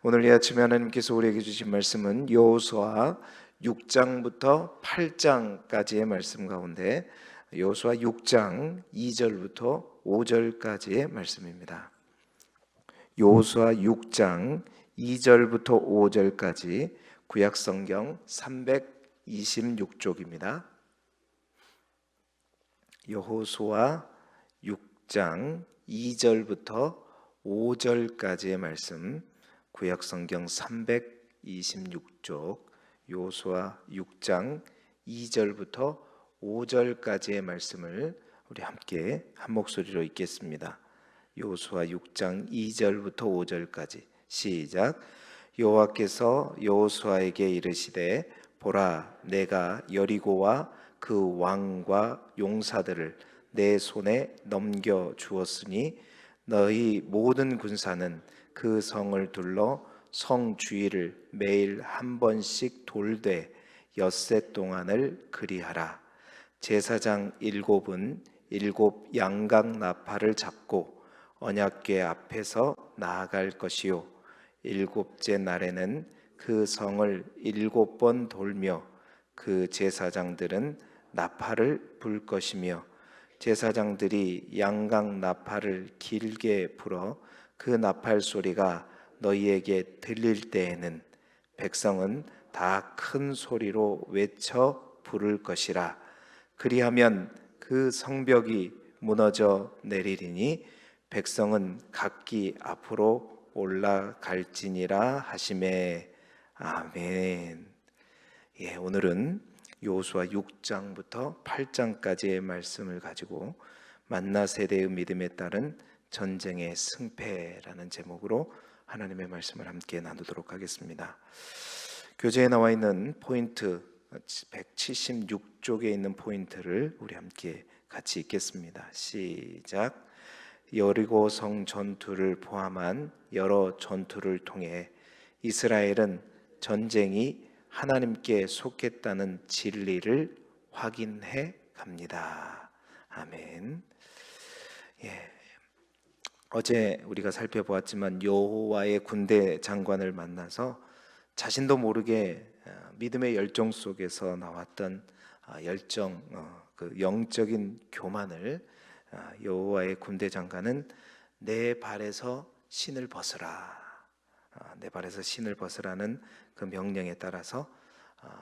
오늘 이 아침에 하나님께서 우리에게 주신 말씀은 여호수아 6장부터 8장까지의 말씀 가운데 여호수아 6장 2절부터 5절까지의 말씀입니다. 여호수아 6장 2절부터 5절까지 구약성경 326쪽입니다. 여호수아 6장 2절부터 5절까지의 말씀, 구약성경 326쪽 여호수아 6장 2절부터 5절까지의 말씀을 우리 함께 한 목소리로 읽겠습니다. 여호수아 6장 2절부터 5절까지 시작. 여호와께서 여호수아에게 이르시되 보라, 내가 여리고와 그 왕과 용사들을 내 손에 넘겨 주었으니 너희 모든 군사는 그 성을 둘러 성 주위를 매일 한 번씩 돌되 엿새 동안을 그리하라. 제사장 7은 7 양각 나팔을 잡고 언약궤 앞에서 나아갈 것이요 7째 날에는 그 성을 7번 돌며 그 제사장들은 나팔을 불 것이며 제사장들이 양각 나팔을 길게 불어 그 나팔 소리가 너희에게 들릴 때에는 백성은 다 큰 소리로 외쳐 부를 것이라. 그리하면 그 성벽이 무너져 내리리니 백성은 각기 앞으로 올라갈지니라 하시매. 아멘. 오늘은 여호수아 6장부터 8장까지의 말씀을 가지고 만나 세대의 믿음에 따른 전쟁의 승패라는 제목으로 하나님의 말씀을 함께 나누도록 하겠습니다. 교재에 나와 있는 포인트 176쪽에 있는 포인트를 우리 함께 같이 읽겠습니다. 시작. 여리고 성 전투를 포함한 여러 전투를 통해 이스라엘은 전쟁이 하나님께 속했다는 진리를 확인해 갑니다. 아멘. 어제 우리가 살펴보았지만 여호와의 군대 장관을 만나서 자신도 모르게 믿음의 열정 속에서 나왔던 열정, 그 영적인 교만을 여호와의 군대 장관은 내 발에서 신을 벗으라, 내 발에서 신을 벗으라는 그 명령에 따라서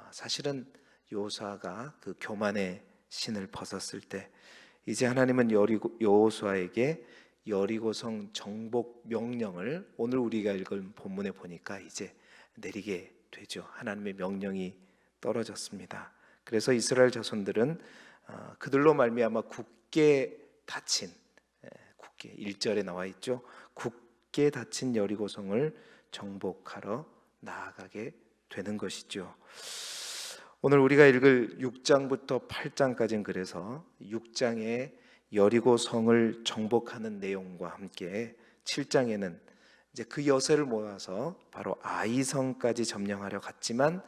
사실은 여호수아가 그 교만의 신을 벗었을 때 이제 하나님은 여호수아에게 여리고성 정복 명령을 오늘 우리가 읽은 본문에 보니까 이제 내리게 되죠. 하나님의 명령이 떨어졌습니다. 그래서 이스라엘 자손들은 그들로 말미암아 굳게 닫힌, 굳게 1절에 나와 있죠. 굳게 닫힌 여리고성을 정복하러 나아가게 되는 것이죠. 오늘 우리가 읽을 6장부터 8장까지는 그래서 6장의 여리고 성을 정복하는 내용과 함께 7장에는 이제 그 여세를 모아서 바로 아이성까지 점령하려 갔지만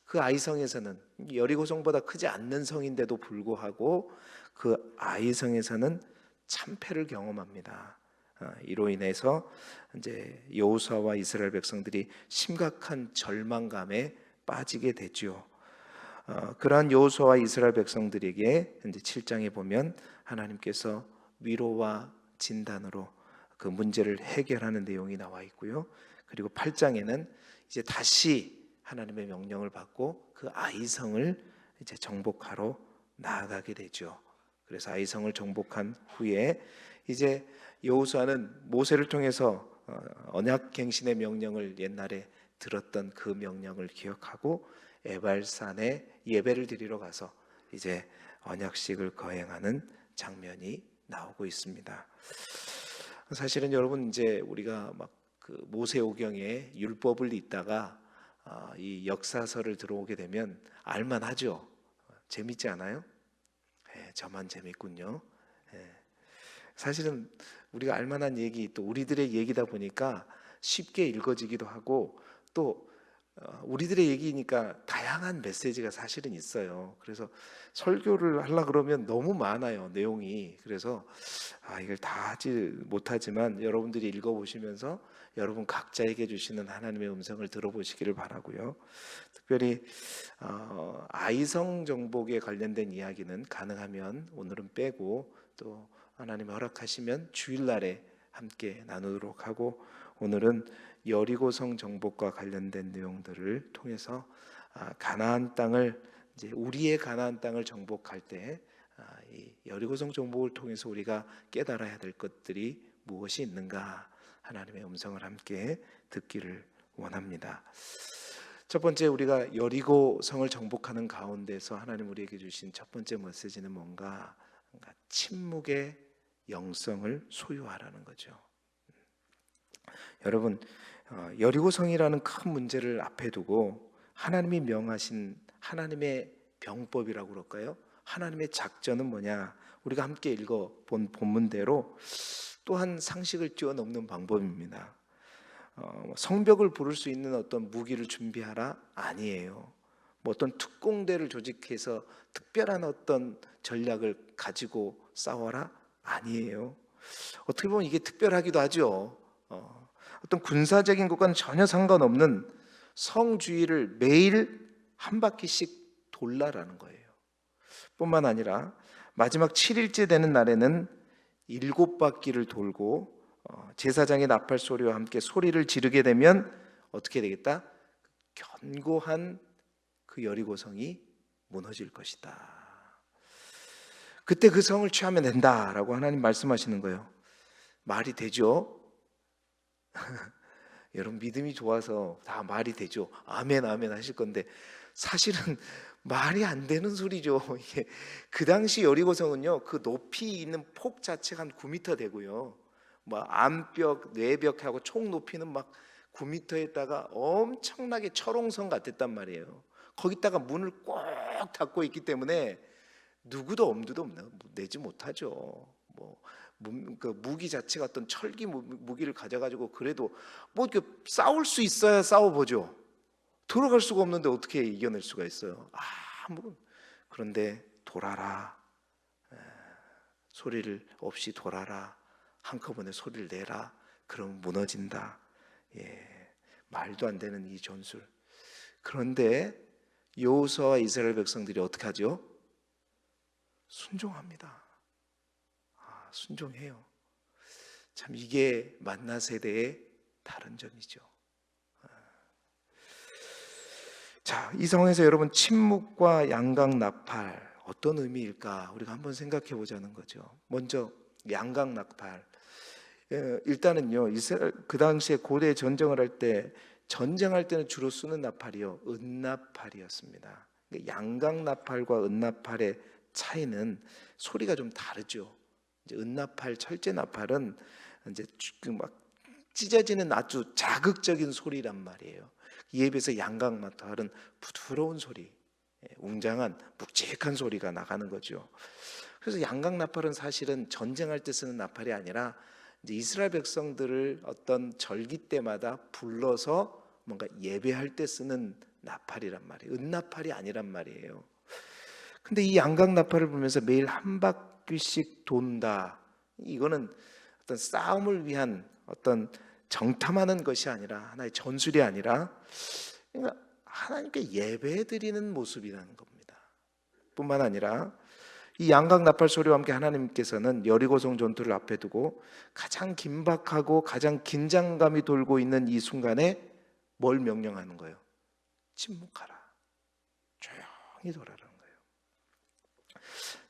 그 아이성에서는 여리고 성보다 크지 않는 성인데도 불구하고 그 아이성에서는 참패를 경험합니다. 이로 인해서 이제 여호수아와 이스라엘 백성들이 심각한 절망감에 빠지게 되죠. 그러한 여호수아와 이스라엘 백성들에게 이제 7장에 보면 하나님께서 위로와 진단으로 그 문제를 해결하는 내용이 나와 있고요. 그리고 8장에는 이제 다시 하나님의 명령을 받고 그 아이성을 이제 정복하러 나아가게 되죠. 그래서 아이성을 정복한 후에 이제 여호수아는 모세를 통해서 언약갱신의 명령을 옛날에 들었던 그 명령을 기억하고 에발산에 예배를 드리러 가서 이제 언약식을 거행하는 장면이 나오고 있습니다. 사실은 여러분 이제 우리가 막 그 모세오경에 율법을 읽다가 이 역사서를 들어오게 되면 알만하죠. 재밌지 않아요? 저만 재밌군요. 사실은 우리가 알만한 얘기 또 우리들의 얘기다 보니까 쉽게 읽어지기도 하고 또 우리들의 얘기니까 다양한 메시지가 사실은 있어요. 그래서 설교를 하려 그러면 너무 많아요, 내용이. 그래서 이걸 다 하지 못하지만 여러분들이 읽어보시면서 여러분 각자에게 주시는 하나님의 음성을 들어보시기를 바라고요. 특별히 아이성 정복에 관련된 이야기는 가능하면 오늘은 빼고 또 하나님 허락하시면 주일날에 함께 나누도록 하고, 오늘은 여리고성 정복과 관련된 내용들을 통해서 가나안 땅을, 이제 우리의 가나안 땅을 정복할 때 이 여리고성 정복을 통해서 우리가 깨달아야 될 것들이 무엇이 있는가, 하나님의 음성을 함께 듣기를 원합니다. 첫 번째, 우리가 여리고성을 정복하는 가운데서 하나님 우리에게 주신 첫 번째 메시지는 뭔가? 침묵의 영성을 소유하라는 거죠. 여러분, 여리고성이라는 큰 문제를 앞에 두고 하나님이 명하신 하나님의 병법이라고 그럴까요? 하나님의 작전은 뭐냐? 우리가 함께 읽어본 본문대로 또한 상식을 뛰어넘는 방법입니다. 성벽을 부를 수 있는 어떤 무기를 준비하라? 아니에요. 뭐 어떤 특공대를 조직해서 특별한 어떤 전략을 가지고 싸워라? 아니에요. 어떻게 보면 이게 특별하기도 하죠. 어떤 군사적인 것과는 전혀 상관없는 성 주위를 매일 한 바퀴씩 돌라라는 거예요. 뿐만 아니라 마지막 7일째 되는 날에는 7바퀴를 돌고 제사장의 나팔 소리와 함께 소리를 지르게 되면 어떻게 되겠다? 견고한 그 여리고성이 무너질 것이다. 그때 그 성을 취하면 된다라고 하나님 말씀하시는 거예요. 말이 되죠? 여러분 믿음이 좋아서 다 말이 되죠. 아멘 아멘 하실 건데 사실은 말이 안 되는 소리죠. 이게 그 당시 여리고성은요, 그 높이 있는 폭 자체가 한 9m 되고요, 뭐 안벽, 내벽하고 총 높이는 막 9m에다가 엄청나게 철옹성 같았단 말이에요. 거기다가 문을 꼭 닫고 있기 때문에 누구도 엄두도 내지 못하죠. 그 무기 자체가 어떤 철기 무기를 가져가지고 그래도 뭐 이렇게 싸울 수 있어야 싸워보죠. 들어갈 수가 없는데 어떻게 이겨낼 수가 있어요? 그런데 돌아라, 소리를 없이 돌아라, 한꺼번에 소리를 내라, 그러면 무너진다. 말도 안 되는 이 전술. 그런데 여호수아와 이스라엘 백성들이 어떻게 하죠? 순종합니다. 순종해요. 참 이게 만나 세대의 다른 점이죠. 자, 이 상황에서 여러분 침묵과 양각 나팔 어떤 의미일까? 우리가 한번 생각해 보자는 거죠. 먼저 양각 나팔. 일단은요, 이스라엘 그 당시에 고대 전쟁을 할 때 전쟁할 때는 주로 쓰는 나팔이요, 은나팔이었습니다. 양각 나팔과 은나팔의 차이는 소리가 좀 다르죠. 이제 은나팔, 철제 나팔은 이제 막 찢어지는 아주 자극적인 소리란 말이에요. 이에 비해서 양각 나팔은 부드러운 소리, 웅장한 묵직한 소리가 나가는 거죠. 그래서 양각 나팔은 사실은 전쟁할 때 쓰는 나팔이 아니라 이제 이스라엘 백성들을 어떤 절기 때마다 불러서 뭔가 예배할 때 쓰는 나팔이란 말이에요. 은나팔이 아니란 말이에요. 근데 이 양각 나팔을 불면서 매일 한 바퀴씩 돈다. 이거는 어떤 싸움을 위한 어떤 정탐하는 것이 아니라, 하나의 전술이 아니라, 그러니까 하나님께 예배드리는 모습이라는 겁니다. 뿐만 아니라 이 양각 나팔 소리와 함께 하나님께서는 여리고성 전투를 앞에 두고 가장 긴박하고 가장 긴장감이 돌고 있는 이 순간에 뭘 명령하는 거예요? 침묵하라, 조용히 돌아라는 거예요.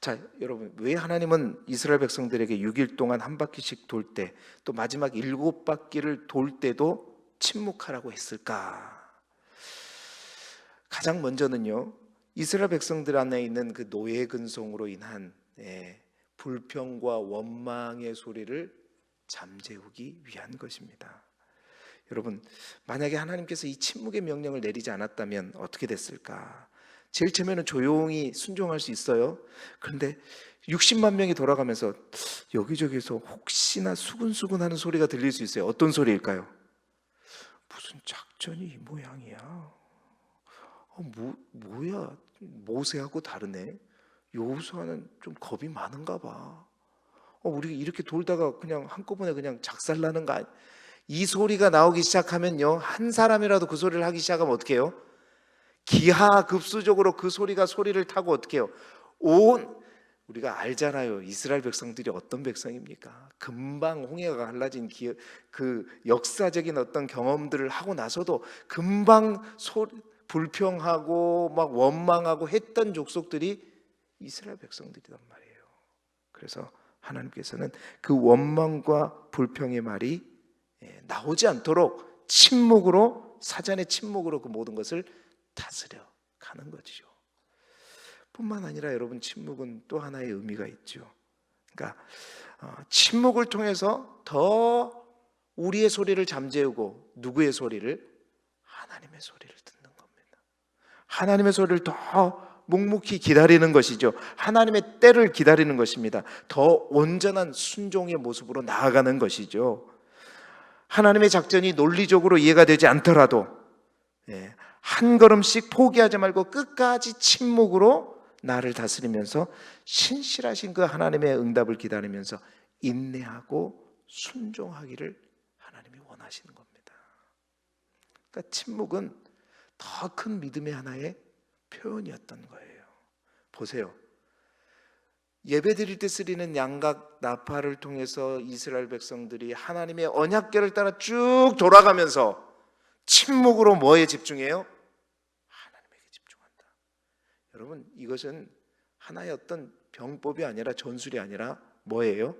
자, 여러분, 왜 하나님은 이스라엘 백성들에게 6일 동안 한 바퀴씩 돌 때, 또 마지막 7바퀴를 돌 때도 침묵하라고 했을까? 가장 먼저는요, 이스라엘 백성들 안에 있는 그 노예 근성으로 인한 불평과 원망의 소리를 잠재우기 위한 것입니다. 여러분, 만약에 하나님께서 이 침묵의 명령을 내리지 않았다면 어떻게 됐을까? 제일 처음에는 조용히 순종할 수 있어요. 그런데 60만 명이 돌아가면서 여기저기서 혹시나 수근수근하는 소리가 들릴 수 있어요. 어떤 소리일까요? 무슨 작전이 이 모양이야? 뭐야? 모세하고 다르네. 여호수아는 좀 겁이 많은가 봐. 우리 이렇게 돌다가 그냥 한꺼번에 그냥 작살나는 거 아니? 이 소리가 나오기 시작하면요, 한 사람이라도 그 소리를 하기 시작하면 어떻게 해요? 기하급수적으로 그 소리가 소리를 타고 어떻게 해요? 우리가 알잖아요. 이스라엘 백성들이 어떤 백성입니까? 금방 홍해가 갈라진 그 역사적인 어떤 경험들을 하고 나서도 금방 불평하고 막 원망하고 했던 족속들이 이스라엘 백성들이란 말이에요. 그래서 하나님께서는 그 원망과 불평의 말이 나오지 않도록 침묵으로, 사전의 침묵으로 그 모든 것을 다스려 가는 거죠. 뿐만 아니라 여러분, 침묵은 또 하나의 의미가 있죠. 그러니까 침묵을 통해서 더 우리의 소리를 잠재우고, 누구의 소리를? 하나님의 소리를 듣는 겁니다. 하나님의 소리를 더 묵묵히 기다리는 것이죠. 하나님의 때를 기다리는 것입니다. 더 온전한 순종의 모습으로 나아가는 것이죠. 하나님의 작전이 논리적으로 이해가 되지 않더라도 한 걸음씩 포기하지 말고 끝까지 침묵으로 나를 다스리면서 신실하신 그 하나님의 응답을 기다리면서 인내하고 순종하기를 하나님이 원하시는 겁니다. 그러니까 침묵은 더 큰 믿음의 하나의 표현이었던 거예요. 보세요. 예배 드릴 때 쓰리는 양각 나팔을 통해서 이스라엘 백성들이 하나님의 언약궤를 따라 쭉 돌아가면서 침묵으로 뭐에 집중해요? 하나님에게 집중한다. 여러분, 이것은 하나의 어떤 병법이 아니라, 전술이 아니라 뭐예요?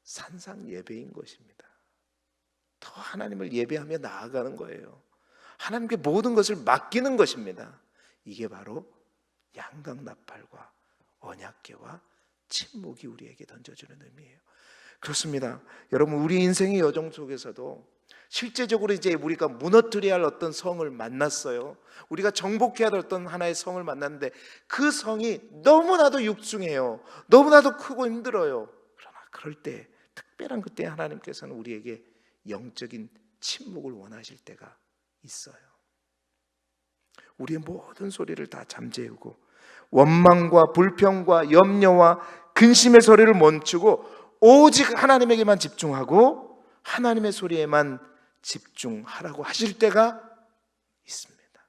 산상 예배인 것입니다. 더 하나님을 예배하며 나아가는 거예요. 하나님께 모든 것을 맡기는 것입니다. 이게 바로 양각 나팔과 언약궤와 침묵이 우리에게 던져주는 의미예요. 그렇습니다. 여러분, 우리 인생의 여정 속에서도 실제적으로 이제 우리가 무너뜨려야 할 어떤 성을 만났어요. 우리가 정복해야 할 어떤 하나의 성을 만났는데 그 성이 너무나도 육중해요. 너무나도 크고 힘들어요. 그러나 그럴 때, 특별한 그때 하나님께서는 우리에게 영적인 침묵을 원하실 때가 있어요. 우리의 모든 소리를 다 잠재우고 원망과 불평과 염려와 근심의 소리를 멈추고 오직 하나님에게만 집중하고 하나님의 소리에만 집중하라고 하실 때가 있습니다.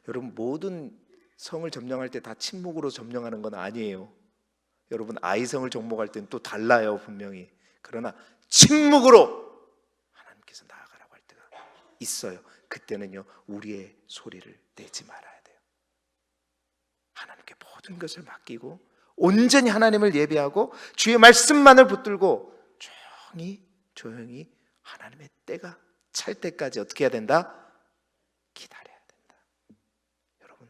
여러분, 모든 성을 점령할 때 다 침묵으로 점령하는 건 아니에요. 여러분, 아이성을 정복할 때는 또 달라요, 분명히. 그러나 침묵으로 하나님께서 나아가라고 할 때가 있어요. 그때는요, 우리의 소리를 내지 말아야 돼요. 하나님께 모든 것을 맡기고 온전히 하나님을 예배하고 주의 말씀만을 붙들고 조용히 하나님의 때가 찰 때까지 어떻게 해야 된다? 기다려야 된다.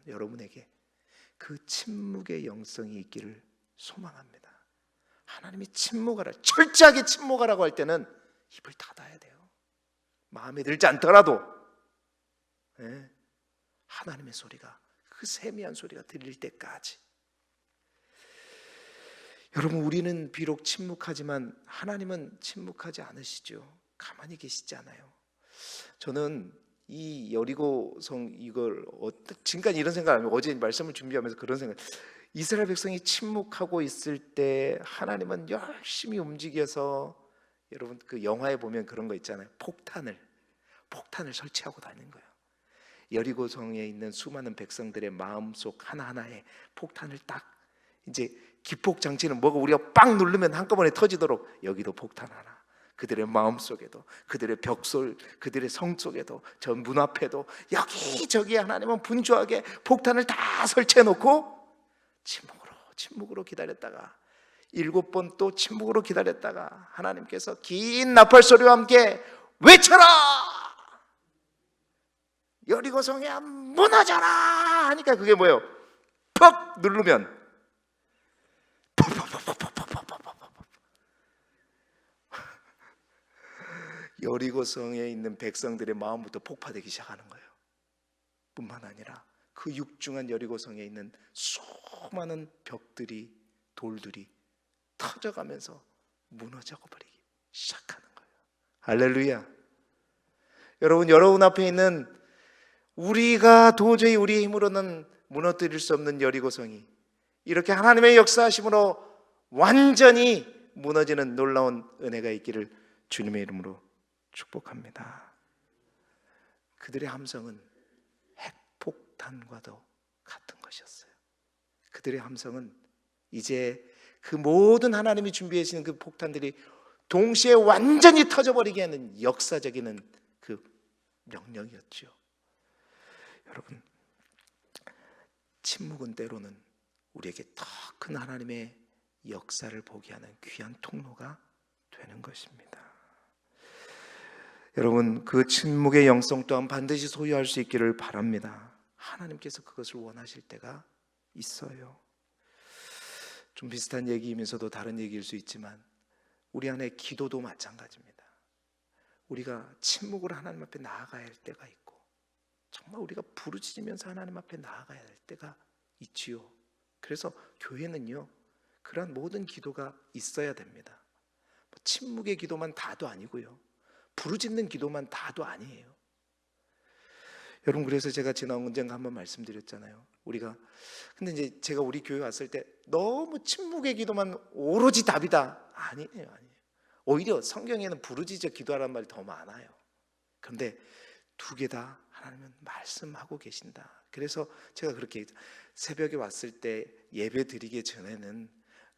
여러분에게 그 침묵의 영성이 있기를 소망합니다. 하나님이 침묵하라, 철저하게 침묵하라고 할 때는 입을 닫아야 돼요. 마음에 들지 않더라도 하나님의 소리가, 그 세미한 소리가 들릴 때까지. 여러분, 우리는 비록 침묵하지만 하나님은 침묵하지 않으시죠. 가만히 계시지 않아요. 저는 이 여리고성, 이걸 지금까지 이런 생각 안 해요. 어제 말씀을 준비하면서 그런 생각, 이스라엘 백성이 침묵하고 있을 때 하나님은 열심히 움직여서, 여러분 그 영화에 보면 그런 거 있잖아요. 폭탄을 설치하고 다니는 거예요. 여리고성에 있는 수많은 백성들의 마음속 하나하나에 폭탄을 딱, 이제 기폭 장치는 뭐고, 우리가 빵 누르면 한꺼번에 터지도록 여기도 폭탄 하나, 그들의 마음속에도, 그들의 벽솔, 그들의 성 속에도, 저 문 앞에도 여기저기 하나님은 분주하게 폭탄을 다 설치해 놓고 침묵으로 기다렸다가 7번 또 침묵으로 기다렸다가 하나님께서 긴 나팔 소리와 함께 외쳐라! 여리고성이야 무너져라! 하니까 그게 뭐예요? 퍽 누르면 여리고성에 있는 백성들의 마음부터 폭파되기 시작하는 거예요. 뿐만 아니라 그 육중한 여리고성에 있는 수많은 벽들이, 돌들이 터져가면서 무너져 버리기 시작하는 거예요. 할렐루야. 여러분 앞에 있는, 우리가 도저히 우리의 힘으로는 무너뜨릴 수 없는 여리고성이 이렇게 하나님의 역사하심으로 완전히 무너지는 놀라운 은혜가 있기를 주님의 이름으로 축복합니다. 그들의 함성은 핵폭탄과도 같은 것이었어요. 그들의 함성은 이제 그 모든 하나님이 준비해 주신 그 폭탄들이 동시에 완전히 터져버리게 하는 역사적인 그 명령이었죠. 여러분, 침묵은 때로는 우리에게 더 큰 하나님의 역사를 보게 하는 귀한 통로가 되는 것입니다. 여러분, 그 침묵의 영성 또한 반드시 소유할 수 있기를 바랍니다. 하나님께서 그것을 원하실 때가 있어요. 좀 비슷한 얘기이면서도 다른 얘기일 수 있지만 우리 안에 기도도 마찬가지입니다. 우리가 침묵으로 하나님 앞에 나아가야 할 때가 있고 정말 우리가 부르짖으면서 하나님 앞에 나아가야 할 때가 있지요. 그래서 교회는요, 그러한 모든 기도가 있어야 됩니다. 침묵의 기도만 다도 아니고요, 부르짖는 기도만 다도 아니에요. 여러분, 그래서 제가 지난 언젠가 한번 말씀드렸잖아요. 근데 이제 제가 우리 교회 왔을 때 너무 침묵의 기도만 오로지 답이다. 아니에요. 오히려 성경에는 부르짖어 기도하라는 말이 더 많아요. 그런데 두 개 다 하나님은 말씀하고 계신다. 그래서 제가 그렇게 새벽에 왔을 때 예배 드리기 전에는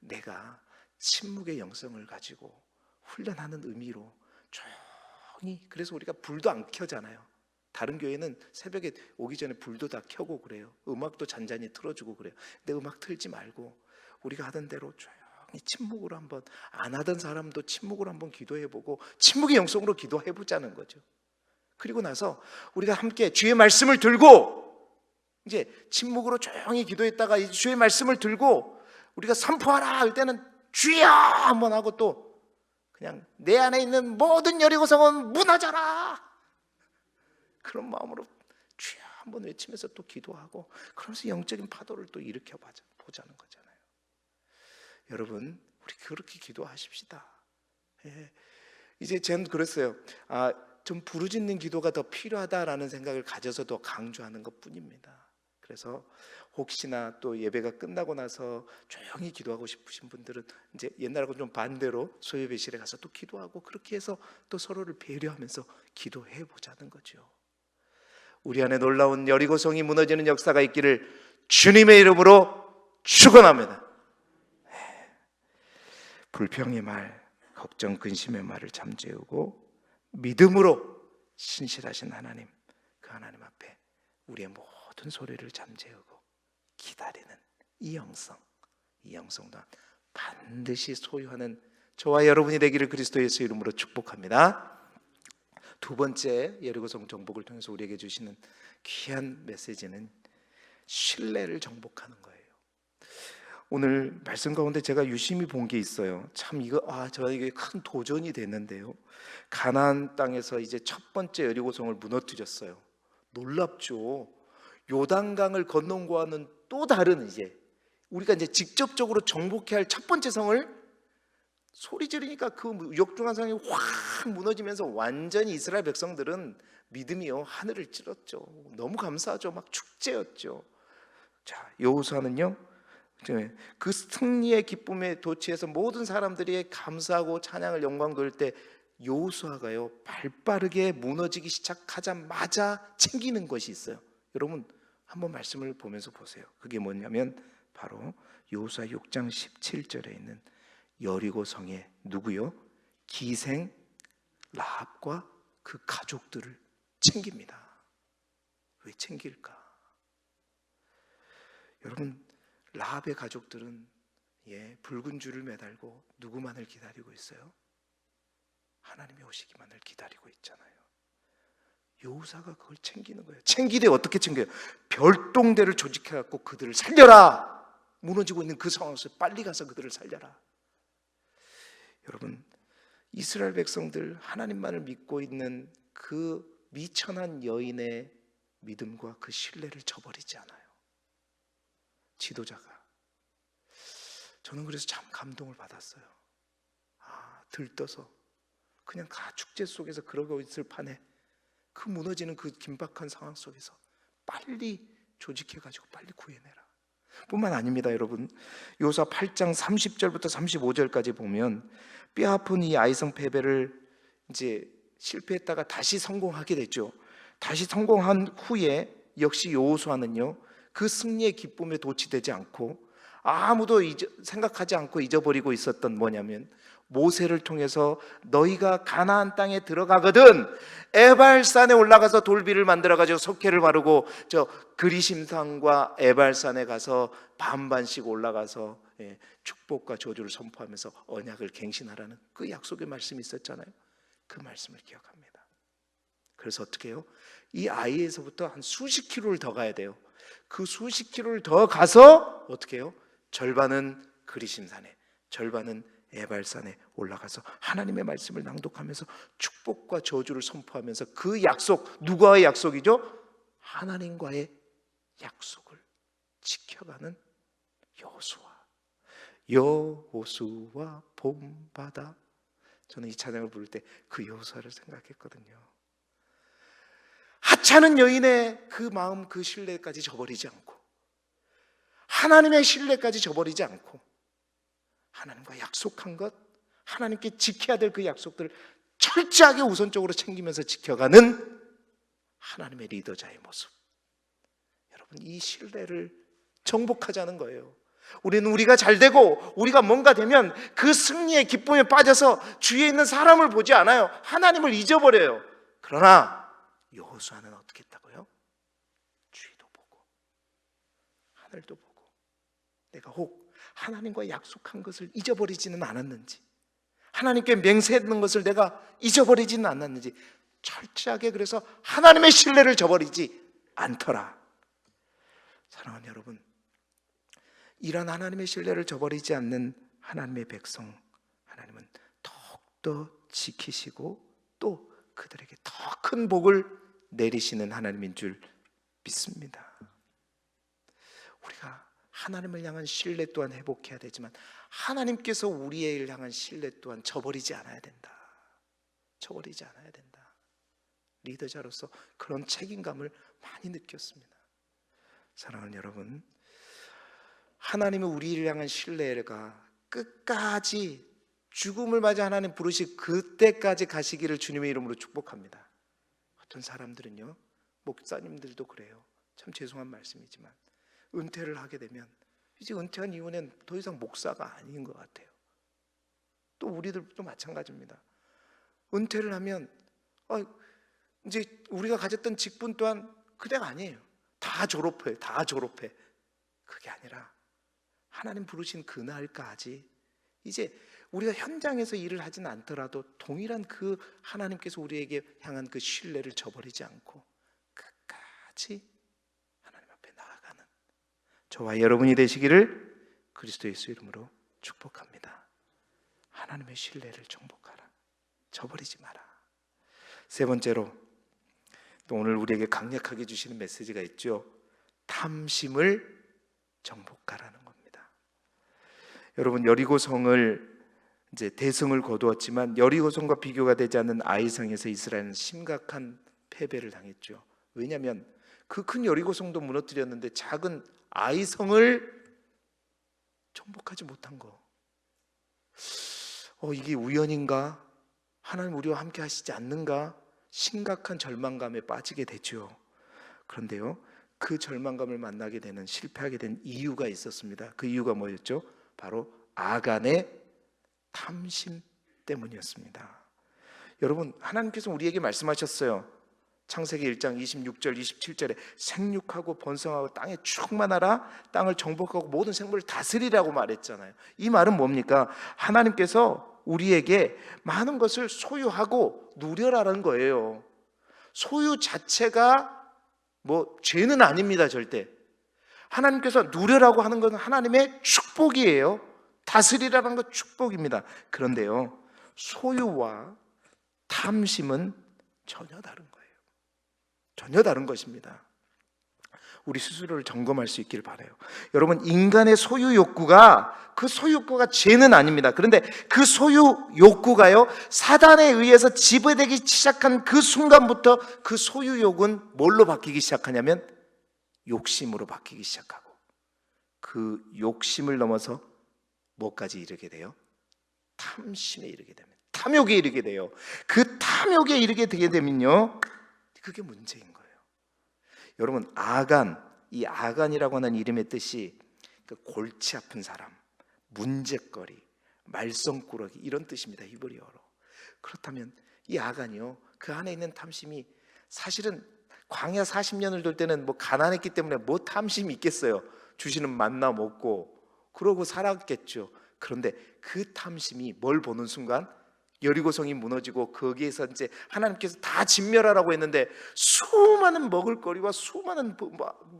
내가 침묵의 영성을 가지고 훈련하는 의미로 조용히, 그래서 우리가 불도 안 켜잖아요. 다른 교회는 새벽에 오기 전에 불도 다 켜고 그래요. 음악도 잔잔히 틀어주고 그래요. 근데 음악 틀지 말고 우리가 하던 대로 조용히 침묵으로 한번, 안 하던 사람도 침묵으로 한번 기도해보고 침묵의 영성으로 기도해보자는 거죠. 그리고 나서 우리가 함께 주의 말씀을 들고, 이제 침묵으로 조용히 기도했다가 이제 주의 말씀을 들고 우리가 선포하라 할 때는 주여 한번 하고, 또 그냥 내 안에 있는 모든 여리고성은 무너져라, 그런 마음으로 주여 한번 외치면서 또 기도하고, 그러면서 영적인 파도를 또 일으켜 보자는 거잖아요. 여러분, 우리 그렇게 기도하십시다. 예. 이제 저는 그랬어요. 좀 부르짖는 기도가 더 필요하다라는 생각을 가져서 더 강조하는 것뿐입니다. 그래서 혹시나 또 예배가 끝나고 나서 조용히 기도하고 싶으신 분들은 이제 옛날하고 좀 반대로 소예배실에 가서 또 기도하고, 그렇게 해서 또 서로를 배려하면서 기도해 보자는 거죠. 우리 안에 놀라운 여리고성이 무너지는 역사가 있기를 주님의 이름으로 축원합니다. 불평의 말, 걱정, 근심의 말을 잠재우고 믿음으로 신실하신 하나님, 그 하나님 앞에 우리의 모든 소리를 잠재우고 기다리는 이 영성 또한 반드시 소유하는 저와 여러분이 되기를 그리스도 예수 이름으로 축복합니다. 두 번째 여리고성 정복을 통해서 우리에게 주시는 귀한 메시지는 신뢰를 정복하는 거예요. 오늘 말씀 가운데 제가 유심히 본 게 있어요. 참 저에게 큰 도전이 됐는데요. 가나안 땅에서 이제 첫 번째 여리고성을 무너뜨렸어요. 놀랍죠. 요단강을 건넌 거와는 또 다른, 이제 우리가 이제 직접적으로 정복해야 할 첫 번째 성을 소리 지르니까 그 역중한 성이 확 무너지면서 완전히 이스라엘 백성들은 믿음이요 하늘을 찔렀죠. 너무 감사하죠. 막 축제였죠. 자, 여호수아는요, 그 승리의 기쁨에 도취해서 모든 사람들이 감사하고 찬양을 영광 돌릴 때 여호수아가요 발빠르게 무너지기 시작하자마자 챙기는 것이 있어요. 여러분 한번 말씀을 보면서 보세요. 그게 뭐냐면 바로 여호수아 6장 17절에 있는 여리고성의 누구요? 기생 라합과 그 가족들을 챙깁니다. 왜 챙길까? 여러분, 라합의 가족들은 붉은 줄을 매달고 누구만을 기다리고 있어요? 하나님이 오시기만을 기다리고 있잖아요. 여호수아가 그걸 챙기는 거예요. 챙기되 어떻게 챙겨요? 별동대를 조직해갖고 그들을 살려라! 무너지고 있는 그 상황에서 빨리 가서 그들을 살려라. 여러분, 이스라엘 백성들, 하나님만을 믿고 있는 그 미천한 여인의 믿음과 그 신뢰를 저버리지 않아요. 지도자가. 저는 그래서 참 감동을 받았어요. 들떠서 그냥 축제 속에서 그러고 있을 판에 그 무너지는 그 긴박한 상황 속에서 빨리 조직해가지고 빨리 구해내라. 뿐만 아닙니다. 여러분, 여호수아 8장 30절부터 35절까지 보면 뼈아픈 이 아이성 패배를 이제 실패했다가 다시 성공하게 됐죠. 다시 성공한 후에 역시 여호수아는요, 그 승리의 기쁨에 도취되지 않고 아무도 생각하지 않고 잊어버리고 있었던 뭐냐면, 모세를 통해서 너희가 가나안 땅에 들어가거든 에발산에 올라가서 돌비를 만들어가지고 석회를 바르고 저 그리심산과 에발산에 가서 반반씩 올라가서 축복과 저주를 선포하면서 언약을 갱신하라는 그 약속의 말씀이 있었잖아요. 그 말씀을 기억합니다. 그래서 어떻게 해요? 이 아이에서부터 한 수십 킬로를 더 가야 돼요. 그 수십 킬로를 더 가서 어떻게 해요? 절반은 그리심산에, 절반은 에발산에 올라가서 하나님의 말씀을 낭독하면서 축복과 저주를 선포하면서 그 약속, 누구와의 약속이죠? 하나님과의 약속을 지켜가는 여호수아 봄바다. 저는 이 찬양을 부를 때 그 여호수아를 생각했거든요. 하찮은 여인의 그 마음, 그 신뢰까지 저버리지 않고, 하나님의 신뢰까지 저버리지 않고, 하나님과 약속한 것, 하나님께 지켜야 될 그 약속들을 철저하게 우선적으로 챙기면서 지켜가는 하나님의 리더자의 모습. 여러분, 이 신뢰를 정복하자는 거예요. 우리는 우리가 잘 되고 우리가 뭔가 되면 그 승리의 기쁨에 빠져서 주위에 있는 사람을 보지 않아요. 하나님을 잊어버려요. 그러나 여호수아는 어떻게 했다고요? 주위도 보고 하늘도 보고 내가 혹 하나님과 약속한 것을 잊어버리지는 않았는지, 하나님께 맹세했는 것을 내가 잊어버리지는 않았는지 철저하게, 그래서 하나님의 신뢰를 저버리지 않더라. 사랑하는 여러분, 이런 하나님의 신뢰를 저버리지 않는 하나님의 백성, 하나님은 더욱더 지키시고 또 그들에게 더 큰 복을 내리시는 하나님인 줄 믿습니다. 우리가 하나님을 향한 신뢰 또한 회복해야 되지만 하나님께서 우리를 향한 신뢰 또한 저버리지 않아야 된다. 저버리지 않아야 된다. 리더자로서 그런 책임감을 많이 느꼈습니다. 사랑하는 여러분, 하나님은 우리를 향한 신뢰가 끝까지 죽음을 맞아 하나님 부르시 그때까지 가시기를 주님의 이름으로 축복합니다. 어떤 사람들은요, 목사님들도 그래요. 참 죄송한 말씀이지만 은퇴를 하게 되면 이제 은퇴한 이후는 더 이상 목사가 아닌 것 같아요. 또 우리들도 마찬가지입니다. 은퇴를 하면 이제 우리가 가졌던 직분 또한 그대가 아니에요. 다 졸업해. 그게 아니라 하나님 부르신 그날까지 이제 우리가 현장에서 일을 하지는 않더라도 동일한 그 하나님께서 우리에게 향한 그 신뢰를 저버리지 않고 끝까지 하나님 앞에 나아가는 저와 여러분이 되시기를 그리스도 예수 이름으로 축복합니다. 하나님의 신뢰를 정복하라. 저버리지 마라. 세 번째로, 또 오늘 우리에게 강력하게 주시는 메시지가 있죠. 탐심을 정복하라는 겁니다. 여러분, 여리고성을 이제 대성을 거두었지만 여리고성과 비교가 되지 않는 아이성에서 이스라엘은 심각한 패배를 당했죠. 왜냐하면 그 큰 여리고성도 무너뜨렸는데 작은 아이성을 정복하지 못한 거. 이게 우연인가? 하나님 우리와 함께 하시지 않는가? 심각한 절망감에 빠지게 되죠. 그런데요, 그 절망감을 만나게 되는, 실패하게 된 이유가 있었습니다. 그 이유가 뭐였죠? 바로 아간의 탐심 때문이었습니다. 여러분, 하나님께서 우리에게 말씀하셨어요. 창세기 1장 26절 27절에 생육하고 번성하고 땅에 충만하라, 땅을 정복하고 모든 생물을 다스리라고 말했잖아요. 이 말은 뭡니까? 하나님께서 우리에게 많은 것을 소유하고 누려라는 거예요. 소유 자체가 죄는 아닙니다. 절대. 하나님께서 누려라고 하는 것은 하나님의 축복이에요. 다스리라는 것 축복입니다. 그런데요, 소유와 탐심은 전혀 다른 거예요. 전혀 다른 것입니다. 우리 스스로를 점검할 수 있기를 바라요. 여러분, 인간의 소유 욕구가, 그 소유 욕구가 죄는 아닙니다. 그런데 그 소유 욕구가요, 사단에 의해서 지배되기 시작한 그 순간부터 그 소유 욕은 뭘로 바뀌기 시작하냐면 욕심으로 바뀌기 시작하고, 그 욕심을 넘어서 뭐까지 이르게 돼요? 탐심에 이르게 됩니다. 탐욕에 이르게 돼요. 그 탐욕에 이르게 되게 되면요, 그게 문제인 거예요. 여러분, 이 아간이라고 하는 이름의 뜻이 그 골치 아픈 사람, 문제거리, 말썽꾸러기 이런 뜻입니다. 히브리어로. 그렇다면 이 아간이요, 그 안에 있는 탐심이 사실은 광야 40년을 돌 때는 뭐 가난했기 때문에 뭐 탐심이 있겠어요. 주시는 만나 먹고 그러고 살았겠죠. 그런데 그 탐심이 뭘 보는 순간 여리고성이 무너지고 거기에서 이제 하나님께서 다 진멸하라고 했는데 수많은 먹을거리와 수많은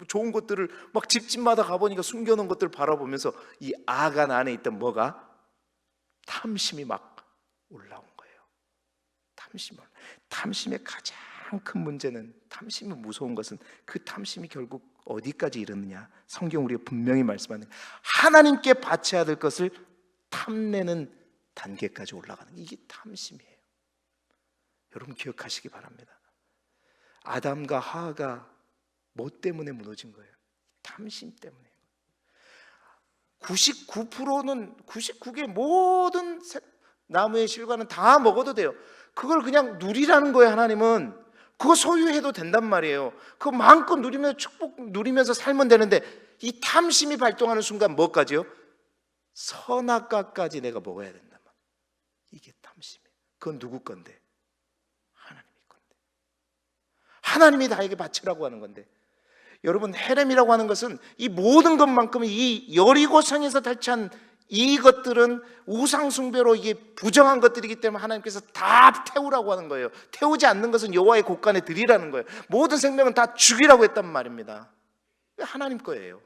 좋은 것들을 막 집집마다 가보니까 숨겨놓은 것들을 바라보면서 이 아간 안에 있던 뭐가 탐심이 막 올라온 거예요. 탐심의 가장 큰 문제는, 탐심이 무서운 것은 그 탐심이 결국 어디까지 이르느냐. 성경 우리가 분명히 말씀하는, 하나님께 바쳐야 될 것을 탐내는 단계까지 올라가는, 이게 탐심이에요. 여러분 기억하시기 바랍니다. 아담과 하와가 뭐 때문에 무너진 거예요? 탐심 때문에. 99%는 99개 모든 나무의 실과는 다 먹어도 돼요. 그걸 그냥 누리라는 거예요. 하나님은 그거 소유해도 된단 말이에요. 그거 마음껏 누리면서 축복 누리면서 살면 되는데, 이 탐심이 발동하는 순간 뭐까지요? 선악과까지 내가 먹어야 된단 말이에요. 이게 탐심이에요. 그건 누구 건데? 하나님의 건데. 하나님이 나에게 바치라고 하는 건데. 여러분, 헤렘이라고 하는 것은 이 모든 것만큼 이 여리고성에서 탈취한 이것들은 우상숭배로 이게 부정한 것들이기 때문에 하나님께서 다 태우라고 하는 거예요. 태우지 않는 것은 여호와의 곳간에 드리라는 거예요. 모든 생명은 다 죽이라고 했단 말입니다. 하나님 거예요.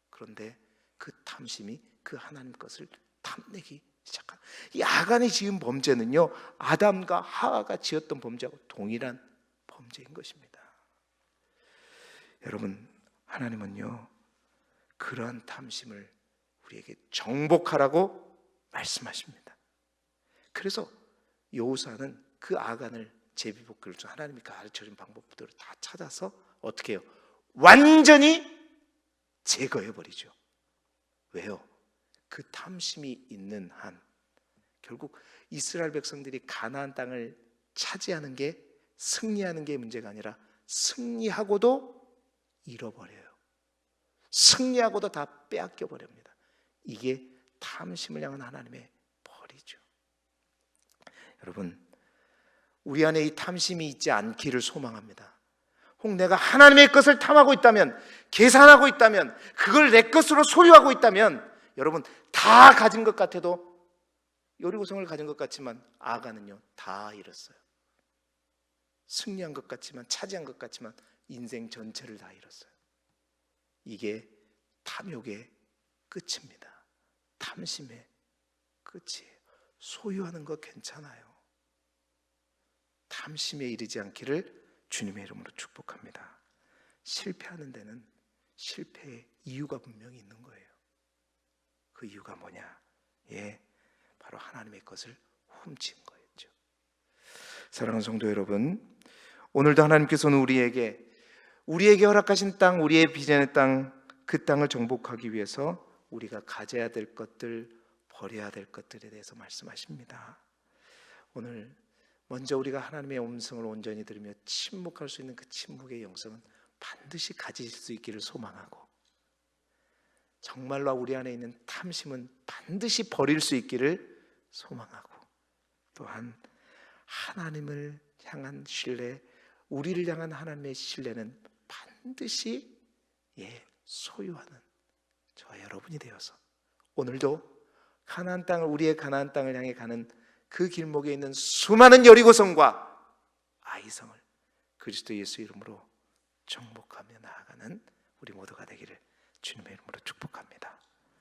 그런데 그 탐심이 그 하나님 것을 탐내기 시작한, 이 아간이 지은 범죄는요, 아담과 하와가 지었던 범죄하고 동일한 범죄인 것입니다. 여러분, 하나님은요, 그러한 탐심을 우리에게 정복하라고 말씀하십니다. 그래서 여호수아는 그 아간을 제비뽑기를 하나님이 가르쳐준 방법들을 다 찾아서 어떻게 해요? 완전히 제거해버리죠. 왜요? 그 탐심이 있는 한 결국 이스라엘 백성들이 가나안 땅을 차지하는 게, 승리하는 게 문제가 아니라 승리하고도 잃어버려요. 승리하고도 다 빼앗겨 버립니다. 이게 탐심을 향한 하나님의 벌이죠. 여러분, 우리 안에 이 탐심이 있지 않기를 소망합니다. 혹 내가 하나님의 것을 탐하고 있다면, 계산하고 있다면, 그걸 내 것으로 소유하고 있다면, 여러분 다 가진 것 같아도, 여리고성을 가진 것 같지만 아간은요 다 잃었어요. 승리한 것 같지만, 차지한 것 같지만 인생 전체를 다 잃었어요. 이게 탐욕의 끝입니다. 탐심의 끝이에요. 소유하는 거 괜찮아요. 탐심에 이르지 않기를 주님의 이름으로 축복합니다. 실패하는 데는 실패의 이유가 분명히 있는 거예요. 그 이유가 뭐냐? 바로 하나님의 것을 훔친 거였죠. 사랑하는 성도 여러분, 오늘도 하나님께서는 우리에게 허락하신 땅, 우리의 비전의 땅, 그 땅을 정복하기 위해서 우리가 가져야 될 것들, 버려야 될 것들에 대해서 말씀하십니다. 오늘 먼저 우리가 하나님의 음성을 온전히 들으며 침묵할 수 있는 그 침묵의 영성은 반드시 가지실 수 있기를 소망하고, 정말로 우리 안에 있는 탐심은 반드시 버릴 수 있기를 소망하고, 또한 하나님을 향한 신뢰, 우리를 향한 하나님의 신뢰는 반드시 소유하는 저와 여러분이 되어서 오늘도 가나안 땅을, 우리의 가나안 땅을 향해 가는 그 길목에 있는 수많은 여리고성과 아이성을 그리스도 예수 이름으로 정복하며 나아가는 우리 모두가 되기를 주님의 이름으로 축복합니다.